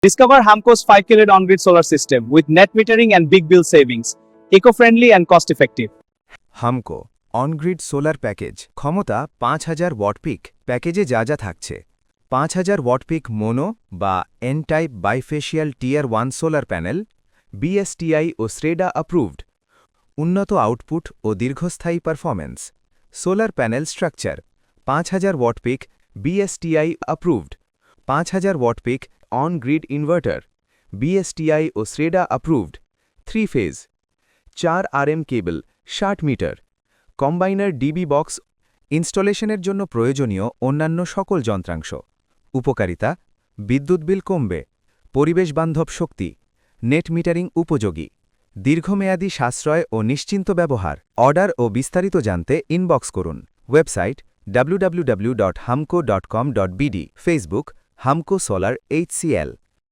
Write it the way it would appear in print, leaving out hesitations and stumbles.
Discover Hamco's 5 kilowatt on-grid solar system with net metering and big bill savings, eco-friendly and cost-effective. Hamko on grid solar package ক্ষমতা 5000 watt peak প্যাকেজে যা থাকছে 5000 watt peak mono বা N type bifacial tier 1 solar panel BSTI ও SREDA approved উন্নত output ও দীর্ঘস্থায়ী performance solar panel structure 5000 watt peak BSTI approved 5000 watt peak on grid inverter BSTI ও SREDA approved 3 phase 4 RM cable 60 metre combiner DB box ইনস্টলেশনের জন্য প্রয়োজনীয় অন্যান্য সকল যন্ত্রাংশ উপকারিতা বিদ্যুৎ বিল কমবে পরিবেশবান্ধব শক্তি নেট মিটারিং উপযোগী দীর্ঘমেয়াদী সাশ্রয় ও নিশ্চিন্ত ব্যবহার অর্ডার ও বিস্তারিত জানতে ইনবক্স করুন website www.hamco.com.bd Facebook Hamko solar HCL